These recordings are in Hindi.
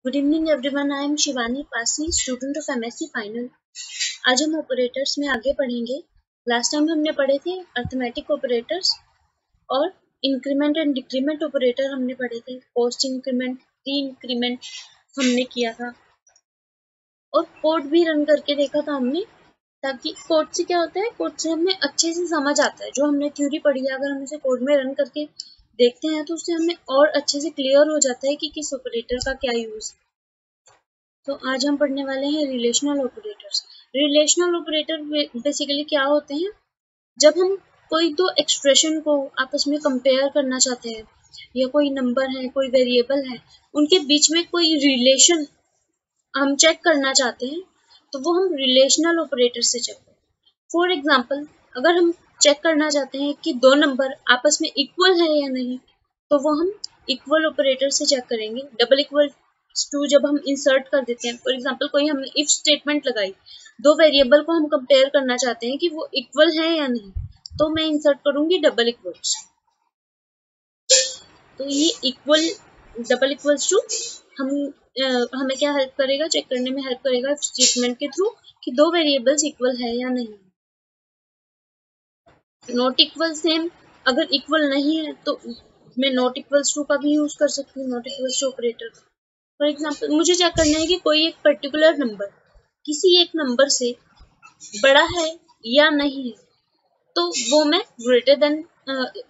Good evening everyone, I am Shivani Pasi, student of MSc final. आज हम ऑपरेटर्स में आगे पढ़ेंगे। लास्ट टाइम हमने पढ़े थे अर्थमेटिक ऑपरेटर्स और इंक्रीमेंट एंड डिक्रीमेंट ऑपरेटर हमने पढ़े थे। पोस्ट इंक्रीमेंट, प्री इंक्रीमेंट हमने किया था और कोड भी रन करके देखा था हमने, ताकि कोड से क्या होता है, कोड से हमें अच्छे से समझ आता है। जो हमने थ्योरी पढ़ी है, अगर हम उसे कोड में रन करके देखते हैं तो उससे हमें और अच्छे से क्लियर हो जाता है कि किस ऑपरेटर का क्या यूज है। तो आज हम पढ़ने वाले हैं relational operators. Relational operator basically क्या होते हैं, जब हम कोई दो एक्सप्रेशन को आपस में कंपेयर करना चाहते हैं, या कोई नंबर है, कोई वेरिएबल है, उनके बीच में कोई रिलेशन हम चेक करना चाहते हैं, तो वो हम रिलेशनल ऑपरेटर से चेक करें। फॉर एग्जाम्पल, अगर हम चेक करना चाहते हैं कि दो नंबर आपस में इक्वल है या नहीं, तो वो हम इक्वल ऑपरेटर से चेक करेंगे। डबल इक्वल टू जब हम इंसर्ट कर देते हैं, फॉर एग्जाम्पल कोई हमने इफ स्टेटमेंट लगाई, दो वेरिएबल को हम कंपेयर करना चाहते हैं कि वो इक्वल है या नहीं, तो मैं इंसर्ट करूंगी डबल इक्वल्स। तो ये इक्वल डबल इक्वल्स टू हमें क्या हेल्प करेगा, चेक करने में हेल्प करेगा इफ स्टेटमेंट के थ्रू कि दो वेरिएबल्स इक्वल है या नहीं। नॉट इक्वल सेम, अगर इक्वल नहीं है तो मैं नॉट इक्वल्स टू का भी यूज कर सकती हूँ, not equals to operator. For example, मुझे चेक करना है कि कोई एक पर्टिकुलर नंबर किसी एक नंबर से बड़ा है या नहीं है, तो वो मैं ग्रेटर देन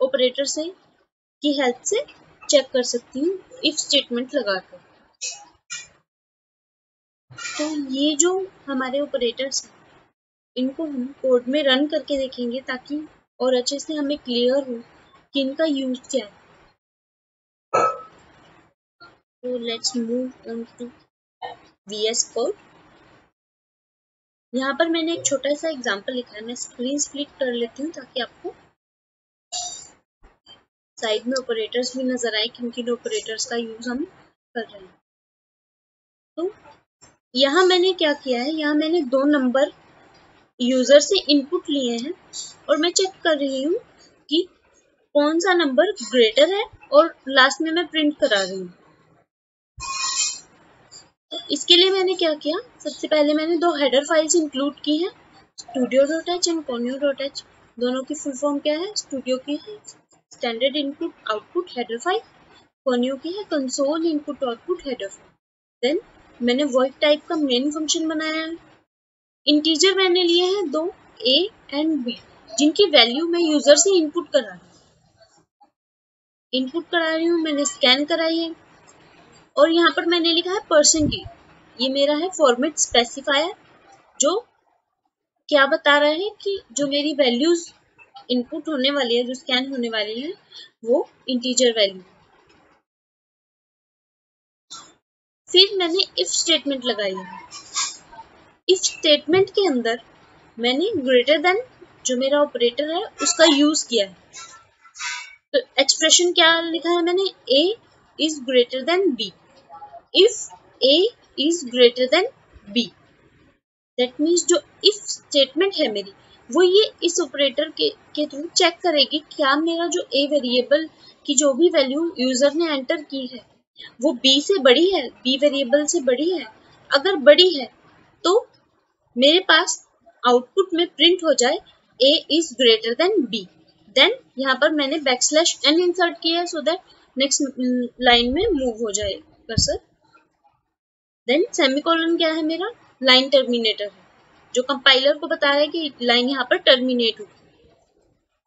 ऑपरेटर से की हेल्प से चेक कर सकती हूँ इफ स्टेटमेंट लगाकर। तो ये जो हमारे ऑपरेटर्स हैं, इनको हम कोड में रन करके देखेंगे ताकि और अच्छे से हमें क्लियर हो कि इनका यूज क्या है। तो let's move on to VS code. यहाँ पर मैंने एक छोटा सा एग्जांपल लिखा है, मैं स्क्रीन स्प्लिट कर लेती हूँ ताकि आपको साइड में ऑपरेटर्स भी नजर आए, किन ऑपरेटर्स का यूज हम कर रहे हैं। तो यहाँ मैंने क्या किया है, यहाँ मैंने दो नंबर यूजर से इनपुट लिए हैं और मैं चेक कर रही हूँ कि कौन सा नंबर ग्रेटर है, और लास्ट में मैं प्रिंट करा रही हूँ। तो इसके लिए मैंने क्या किया, सबसे पहले मैंने दो हेडर फाइल्स इंक्लूड की हैं, studio.h एंड conio.h। दोनों की फुल फॉर्म क्या है, स्टूडियो की है standard input output header file, conio की है console input output header file. Then मैंने void टाइप का मेन फंक्शन बनाया है। इंटीजर मैंने लिए हैं दो, a एंड b, जिनकी वैल्यू मैं यूजर से इनपुट करा रही हूँ, मैंने स्कैन कराई है। और यहाँ पर मैंने लिखा है %, ये मेरा है फॉर्मेट स्पेसिफायर, जो क्या बता रहा है कि जो मेरी वैल्यूज इनपुट होने वाली है, जो स्कैन होने वाली है, वो इंटीजर वैल्यू। फिर मैंने इफ स्टेटमेंट लगाई है। इफ स्टेटमेंट के अंदर मैंने ग्रेटर देन जो मेरा ऑपरेटर है उसका यूज किया है। तो एक्सप्रेशन क्या लिखा है मैंने, a is greater than b if a is greater than b। That means जो इफ स्टेटमेंट है मेरी, वो ये इस ऑपरेटर के थ्रू चेक करेगी क्या मेरा जो a वेरिएबल की जो भी वैल्यू यूजर ने एंटर की है वो b से बड़ी है, b वेरिएबल से बड़ी है। अगर बड़ी है तो मेरे पास आउटपुट में प्रिंट हो जाए a is greater than b। Then यहाँ पर मैंने \n इंसर्ट किया है सो दैट नेक्स्ट लाइन में मूव हो जाए कर्सर। देन सेमीकोलन क्या है, मेरा लाइन टर्मिनेटर है, जो कंपाइलर को बता रहा है कि लाइन यहाँ पर टर्मिनेट हो।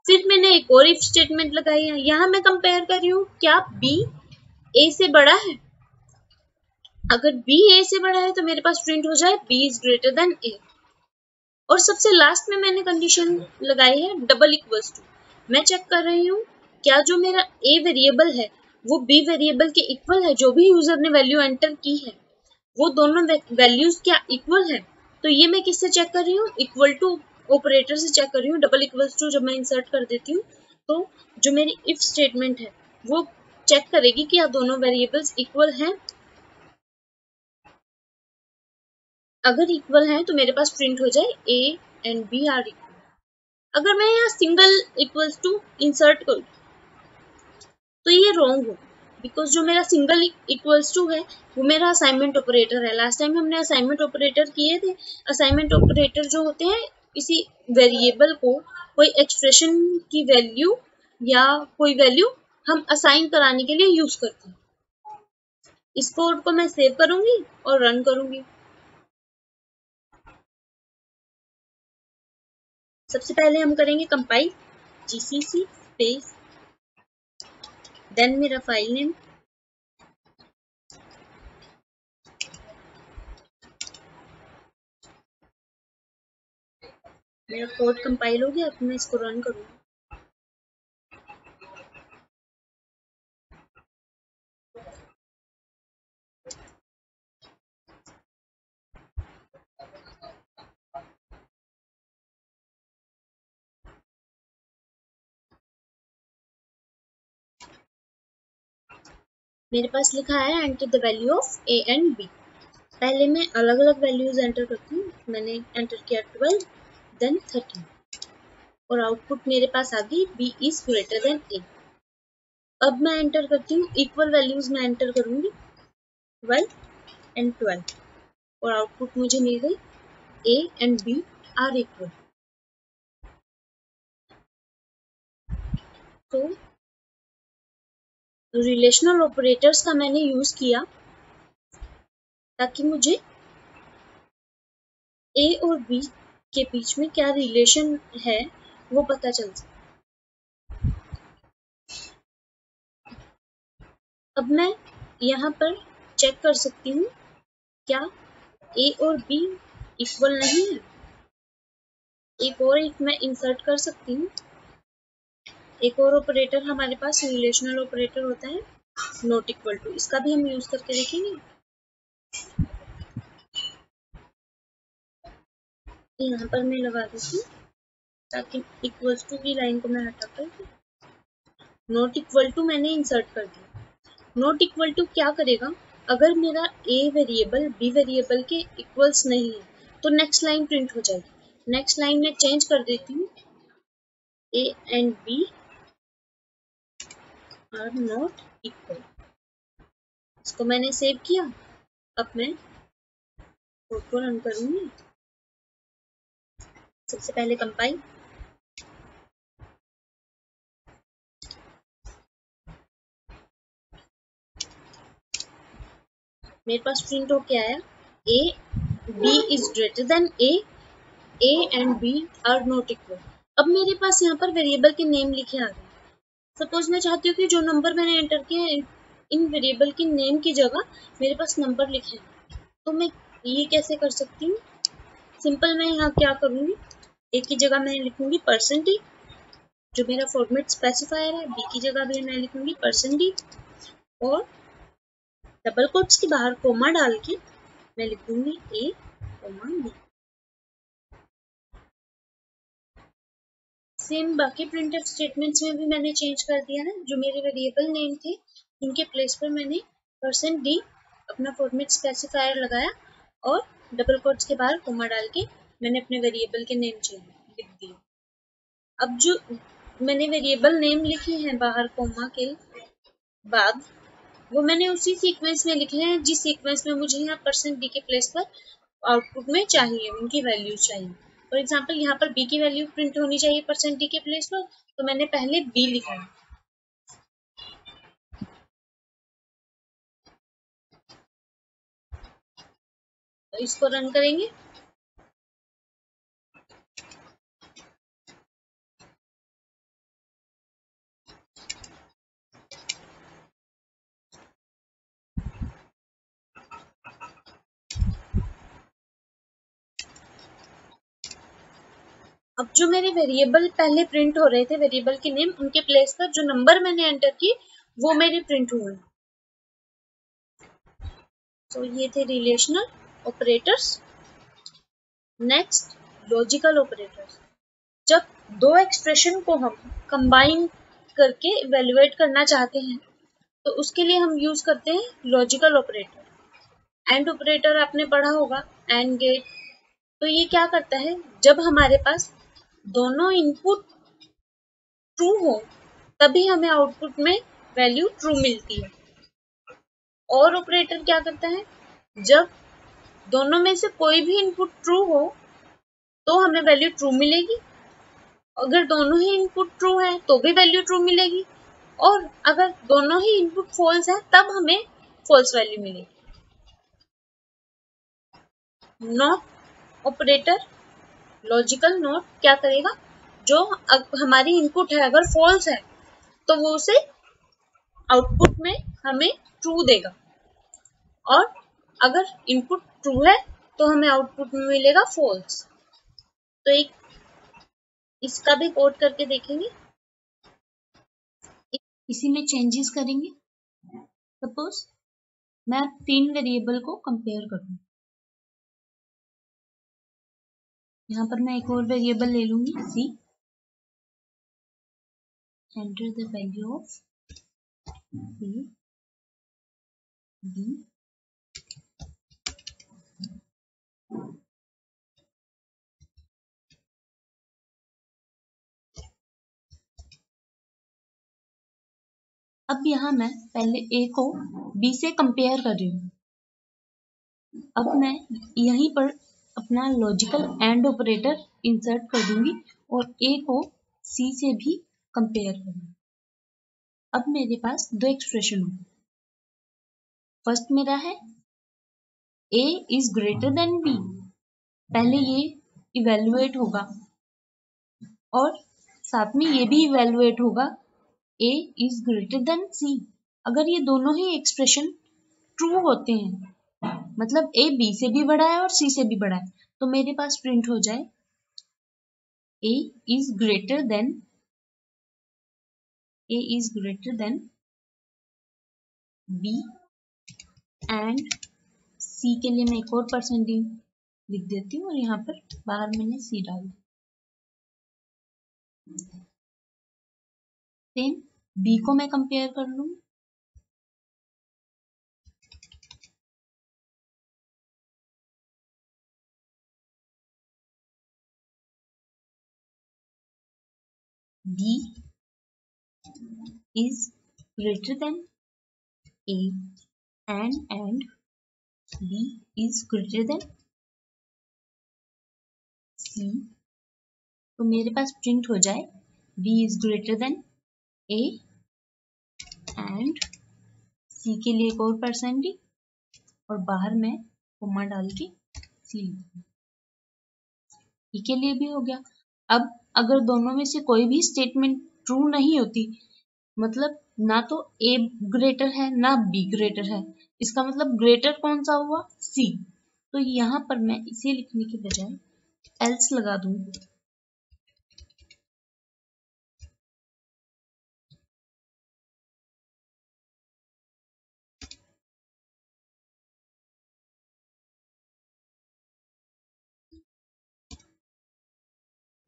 फिर मैंने एक और इफ स्टेटमेंट लगाई है, यहाँ मैं कंपेयर कर रही हूँ क्या b a से बड़ा है। अगर b a से बड़ा है तो मेरे पास प्रिंट हो जाए b is greater then a। और सबसे लास्ट में मैंने कंडीशन लगाई है डबल इक्वल्स टू। मैं चेक कर रही हूँ क्या जो मेरा a वेरिएबल है वो b वेरिएबल के इक्वल है, जो भी यूजर ने वैल्यू एंटर की है वो दोनों वैल्यूज क्या इक्वल है। तो ये मैं किससे चेक कर रही हूँ, इक्वल टू ऑपरेटर से चेक कर रही हूँ। डबल इक्वल्स टू जब मैं इंसर्ट कर देती हूँ तो जो मेरी इफ स्टेटमेंट है वो चेक करेगी कि क्या दोनों वेरिएबल्स इक्वल हैं। अगर इक्वल है तो मेरे पास प्रिंट हो जाए a and b are equal. अगर मैं यहाँ सिंगल इक्वल्स टू इंसर्ट करूँ तो ये रॉन्ग हो, बिकॉज जो मेरा सिंगल इक्वल्स टू है वो मेरा असाइनमेंट ऑपरेटर है। लास्ट टाइम हमने असाइनमेंट ऑपरेटर किए थे। असाइनमेंट ऑपरेटर जो होते हैं किसी वेरिएबल को कोई एक्सप्रेशन की वैल्यू या कोई वैल्यू हम असाइन कराने के लिए यूज करते हैं। इस कोड को मैं सेव करूंगी और रन करूंगी। सबसे पहले हम करेंगे कंपाइल, जीसीसी स्पेस देन मेरा फाइल नेम, मेरा कोड कंपाइल हो गया। अब मैं इसको रन करूंगी। मेरे पास लिखा है enter the value of A and B. पहले मैं अलग अलग वैल्यूज एंटर करती हूँ। मैंने एंटर किया 12 देन 13 और आउटपुट मेरे पास आ गई बी इज ग्रेटर देन ए। अब मैं एंटर करती हूँ इक्वल वैल्यूज में एंटर करूंगी 12 एंड 12 और आउटपुट मुझे मिल गई A and B are equal. तो रिलेशनल ऑपरेटर्स का मैंने यूज किया ताकि मुझे ए और बी के बीच में क्या रिलेशन है वो पता चल सके। अब मैं यहाँ पर चेक कर सकती हूँ क्या ए और बी इक्वल नहीं है। एक और मैं इंसर्ट कर सकती हूँ। एक और ऑपरेटर हमारे पास रिलेशनल ऑपरेटर होता है नॉट इक्वल टू। इसका भी हम यूज करके देखेंगे। यहाँ पर मैं लगा देती हूँ ताकि इक्वल्स टू की लाइन को मैं हटा कर नॉट इक्वल टू मैंने इंसर्ट कर दिया। नॉट इक्वल टू क्या करेगा, अगर मेरा ए वेरिएबल बी वेरिएबल के इक्वल्स नहीं है तो नेक्स्ट लाइन प्रिंट हो जाएगी। नेक्स्ट लाइन में चेंज कर देती हूँ A and B are not equal. इसको मैंने सेव किया। अब मैं कोड को रन करूंगी। सबसे पहले कंपाइल, मेरे पास प्रिंट हो क्या आया A B is greater than A and B are not equal. अब मेरे पास यहाँ पर वेरिएबल के नेम लिखे आ गए। सपोज मैं चाहती हूँ कि जो नंबर मैंने एंटर किया इन वेरिएबल के नेम की जगह मेरे पास नंबर लिखे हैं। तो मैं ये कैसे कर सकती हूँ, सिंपल मैं यहाँ क्या करूँगी, ए की जगह मैं लिखूंगी %d जो मेरा फॉर्मेट स्पेसिफायर है। बी की जगह भी मैं लिखूंगी %d और डबल कोट्स के बाहर कोमा डाल के मैं लिखूंगी ए कोमा बी। सेम बाकी प्रिंटफ स्टेटमेंट्स में भी मैंने चेंज कर दिया है। जो मेरे वेरिएबल नेम थे उनके प्लेस पर मैंने %d अपना फॉर्मेट स्पेसिफायर लगाया और डबल कोट्स के बाहर कोमा डाल के मैंने अपने वेरिएबल के नेम लिख दिए। अब जो मैंने वेरिएबल नेम लिखे हैं बाहर कोमा के बाद वो मैंने उसी सीक्वेंस में लिखे हैं जिस सीक्वेंस में मुझे यहाँ %d के प्लेस पर आउटपुट में चाहिए, उनकी वैल्यू चाहिए। फॉर एग्जाम्पल यहाँ पर b की वैल्यू प्रिंट होनी चाहिए %d के प्लेस पर, तो मैंने पहले b लिखा है। तो इसको रन करेंगे। अब जो मेरे वेरिएबल पहले प्रिंट हो रहे थे, वेरिएबल के नेम, उनके प्लेस पर जो नंबर मैंने एंटर किए वो मेरे प्रिंट हुए। तो ये थे relational operators. Next logical operators. जब दो एक्सप्रेशन को हम कंबाइन करके इवेल्युएट करना चाहते हैं तो उसके लिए हम यूज करते हैं लॉजिकल ऑपरेटर। एंड ऑपरेटर आपने पढ़ा होगा, एंड गेट। तो ये क्या करता है, जब हमारे पास दोनों इनपुट ट्रू हो तभी हमें आउटपुट में वैल्यू ट्रू मिलती है। और ऑपरेटर क्या करता है, जब दोनों में से कोई भी इनपुट ट्रू हो तो हमें वैल्यू ट्रू मिलेगी, अगर दोनों ही इनपुट ट्रू है तो भी वैल्यू ट्रू मिलेगी, और अगर दोनों ही इनपुट फॉल्स है तब हमें फॉल्स वैल्यू मिलेगी। नॉट ऑपरेटर, लॉजिकल नॉट क्या करेगा, जो हमारी इनपुट है अगर फॉल्स है तो वो उसे आउटपुट में हमें ट्रू देगा, और अगर इनपुट ट्रू है तो हमें आउटपुट में मिलेगा फॉल्स। तो एक इसका भी कोड करके देखेंगे, इसी में चेंजेस करेंगे। सपोज मैं 3 वेरिएबल को कंपेयर करूँ, यहाँ पर मैं एक और वेरिएबल ले लूंगी C, enter the value of A B, अब यहाँ मैं पहले ए को बी से कंपेयर कर रही हूँ। अब मैं यहीं पर अपना लॉजिकल एंड ऑपरेटर इंसर्ट कर दूंगी और ए को सी से भी कंपेयर करूंगी। अब मेरे पास दो एक्सप्रेशन होंगे। फर्स्ट मेरा है ए इज ग्रेटर देन बी, पहले ये इवेल्युएट होगा और साथ में ये भी इवेल्युएट होगा ए इज ग्रेटर देन सी। अगर ये दोनों ही एक्सप्रेशन ट्रू होते हैं, मतलब ए बी से भी बड़ा है और सी से भी बड़ा है, तो मेरे पास प्रिंट हो जाए A is greater than B and C के लिए मैं एक और परसेंटेज लिख देती हूँ और यहाँ पर बाहर मैंने सी डाल दी। सेम बी को मैं कंपेयर कर लूँ, B is greater than A and B is greater than C, तो मेरे पास प्रिंट हो जाए B is greater than A and C के लिए एक और परसेंटेज और बाहर में कोमा डाल के सी लिखूंगी। ई के लिए भी हो गया। अब अगर दोनों में से कोई भी स्टेटमेंट ट्रू नहीं होती, मतलब ना तो ए ग्रेटर है ना बी ग्रेटर है, इसका मतलब ग्रेटर कौन सा हुआ, सी, तो यहाँ पर मैं इसे लिखने के बजाय एल्स लगा दूंगी।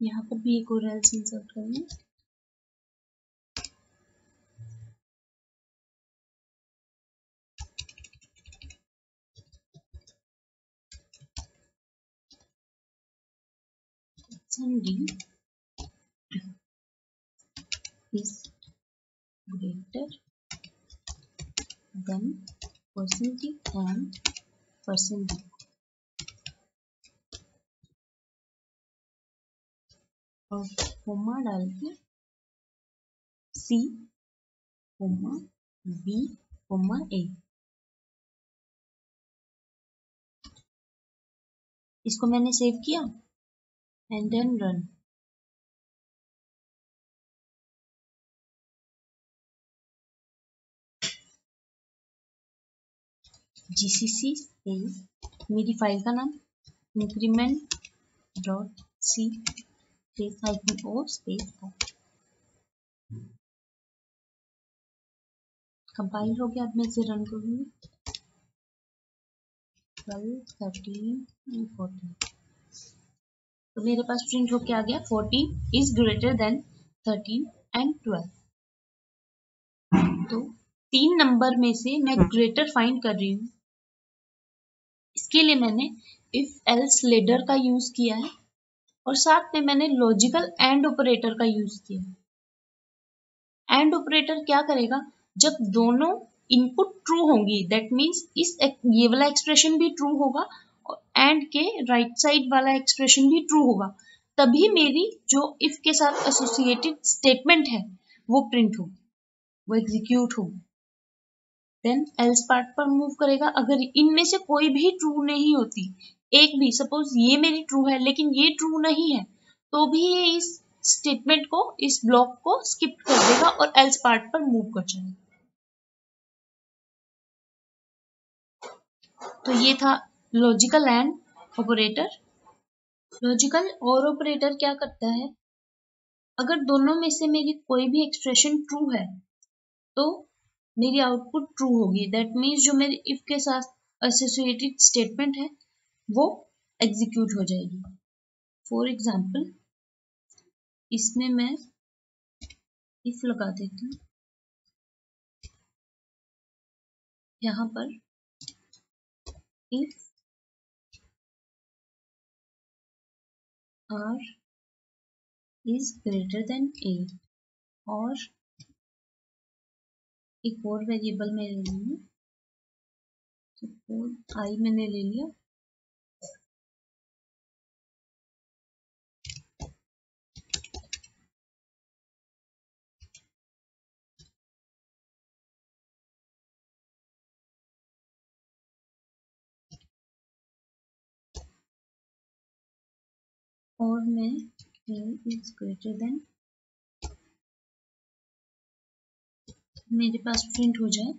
यहाँ पर भी एक और एल्स इंसर्ट करेंगे। D is greater than %D and %D, और कोमा डाल के C, B, A। इसको मैंने सेव किया and then run. GCC space मेरी फाइल का नाम increment.c space -o space compile हो गया। अब मैं इसे रन करूंगी। 12, 13, 14, तो मेरे पास प्रिंट होके आ गया 14 इज ग्रेटर देन 13 एंड 12। तो 3 नंबर में से मैं ग्रेटर फाइंड कर रही हूँ, इसके लिए मैंने इफ एल्स लेडर का यूज किया है और साथ में मैंने लॉजिकल एंड ऑपरेटर का यूज किया। एंड ऑपरेटर क्या करेगा, जब दोनों इनपुट ट्रू होंगी, दैट मीन्स ये वाला एक्सप्रेशन भी ट्रू होगा और एंड के राइट साइड वाला एक्सप्रेशन भी ट्रू होगा, तभी मेरी जो इफ के साथ एसोसिएटेड स्टेटमेंट है वो प्रिंट होगी, वो एग्जीक्यूट होगी। देन एल्स पार्ट पर मूव करेगा। अगर इनमें से कोई भी ट्रू नहीं होती, एक भी, सपोज ये मेरी ट्रू है लेकिन ये ट्रू नहीं है, तो भी ये इस स्टेटमेंट को, इस ब्लॉक को स्किप कर देगा और एल्स पार्ट पर मूव कर जाएगा। तो ये था लॉजिकल एंड ऑपरेटर। लॉजिकल और ऑपरेटर क्या करता है, अगर दोनों में से मेरी कोई भी एक्सप्रेशन ट्रू है तो मेरी आउटपुट ट्रू होगी, दैट मीन्स जो मेरी इफ के साथ एसोसिएटेड स्टेटमेंट है वो एग्जीक्यूट हो जाएगी। फॉर एग्जाम्पल इसमें मैं इफ लगा देती हूँ, यहाँ पर if R is greater than A, और एक और वेरिएबल में ले लूंगी, सपोज आई मैंने ले लिया, और मैं ए इज ग्रेटर देन, मेरे पास प्रिंट हो जाए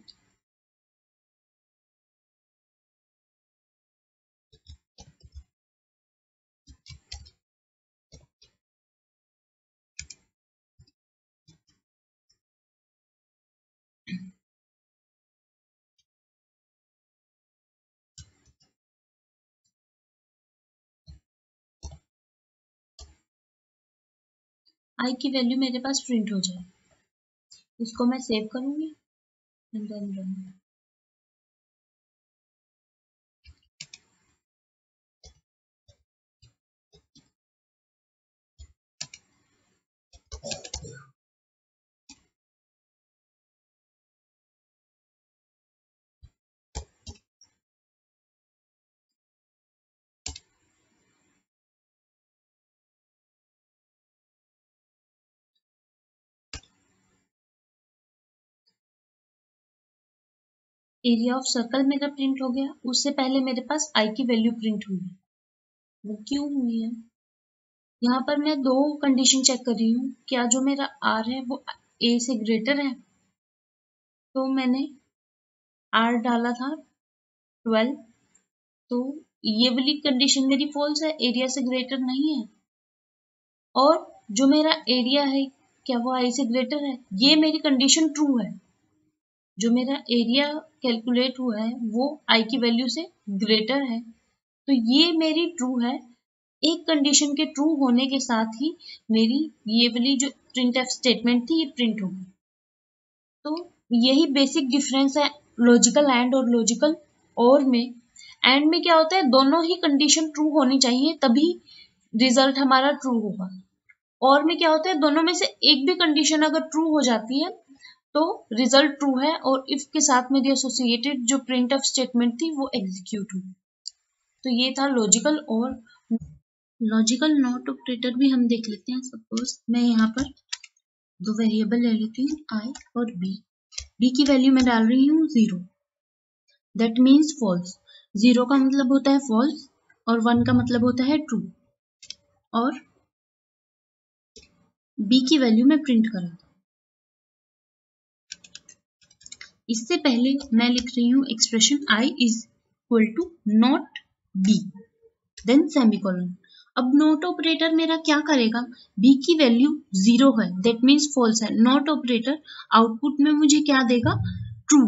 आई की वैल्यू मेरे पास प्रिंट हो जाए। इसको मैं सेव करूंगी and then run. Area of circle मेरा प्रिंट हो गया, उससे पहले मेरे पास आई की वैल्यू प्रिंट हुई है। वो क्यों हुई है, यहाँ पर मैं दो कंडीशन चेक कर रही हूँ, क्या जो मेरा आर है वो ए से ग्रेटर है, तो मैंने आर डाला था 12, तो ये वाली कंडीशन मेरी फॉल्स है, एरिया से ग्रेटर नहीं है। और जो मेरा एरिया है क्या वो आई से ग्रेटर है, ये मेरी कंडीशन ट्रू है। जो मेरा एरिया कैलकुलेट हुआ है वो आई की वैल्यू से ग्रेटर है, तो ये मेरी ट्रू है। एक कंडीशन के ट्रू होने के साथ ही मेरी ये वाली जो प्रिंट एफ स्टेटमेंट थी ये प्रिंट होगी। तो यही बेसिक डिफरेंस है लॉजिकल एंड और लॉजिकल और में। एंड में क्या होता है, दोनों ही कंडीशन ट्रू होनी चाहिए तभी रिजल्ट हमारा ट्रू होगा। और में क्या होता है, दोनों में से एक भी कंडीशन अगर ट्रू हो जाती है तो रिजल्ट ट्रू है और इफ के साथ मेरी एसोसिएटेड जो प्रिंट एफ स्टेटमेंट थी वो एग्जीक्यूट हुई। तो ये था लॉजिकल और लॉजिकल नॉट ऑपरेटर भी हम देख लेते हैं। सपोज मैं यहाँ पर दो वेरिएबल ले लेती हूँ आई और बी। बी की वैल्यू मैं डाल रही हूँ 0, दैट मीन्स फॉल्स। 0 का मतलब होता है फॉल्स और 1 का मतलब होता है ट्रू। और बी की वैल्यू मैं प्रिंट करा, इससे पहले मैं लिख रही हूँ expression I is equal to not B, then semicolon. अब नॉट ऑपरेटर मेरा क्या करेगा, बी की वैल्यू 0 है, दैट मीन्स फॉल्स है। नॉट ऑपरेटर आउटपुट में मुझे क्या देगा, ट्रू,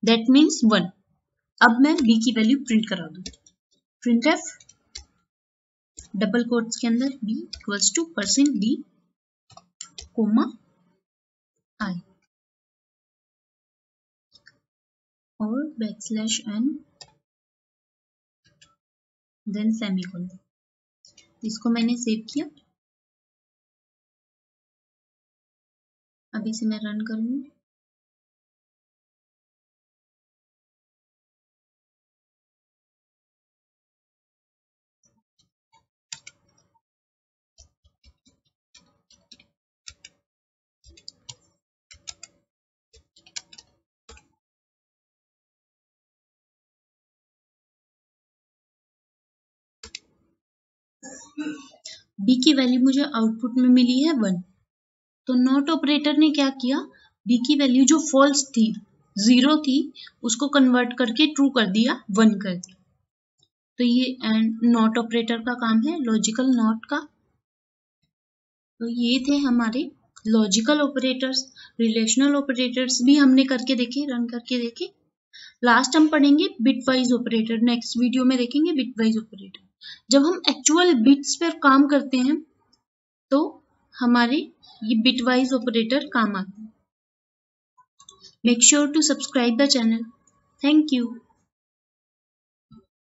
दैट मीन्स 1। अब मैं बी की वैल्यू प्रिंट करा दूं, प्रिंट एफ डबल कोट्स के अंदर B equals to %d comma I और बैकस्लैश n देन सेमीकोलन। इसको मैंने सेव किया, अब इसे मैं रन करूंगी। बी की वैल्यू मुझे आउटपुट में मिली है 1। तो नॉट ऑपरेटर ने क्या किया, बी की वैल्यू जो फॉल्स थी, 0 थी, उसको कन्वर्ट करके ट्रू कर दिया, 1 कर दिया। तो ये एंड नॉट ऑपरेटर का काम है, लॉजिकल नॉट का। तो ये थे हमारे लॉजिकल ऑपरेटर्स। रिलेशनल ऑपरेटर्स भी हमने करके देखे, रन करके देखे। लास्ट हम पढ़ेंगे बिटवाइज ऑपरेटर, नेक्स्ट वीडियो में देखेंगे बिटवाइज ऑपरेटर। जब हम एक्चुअल बिट्स पर काम करते हैं तो हमारे ये बिटवाइज ऑपरेटर काम आते हैं। Make sure to subscribe the channel. Thank you.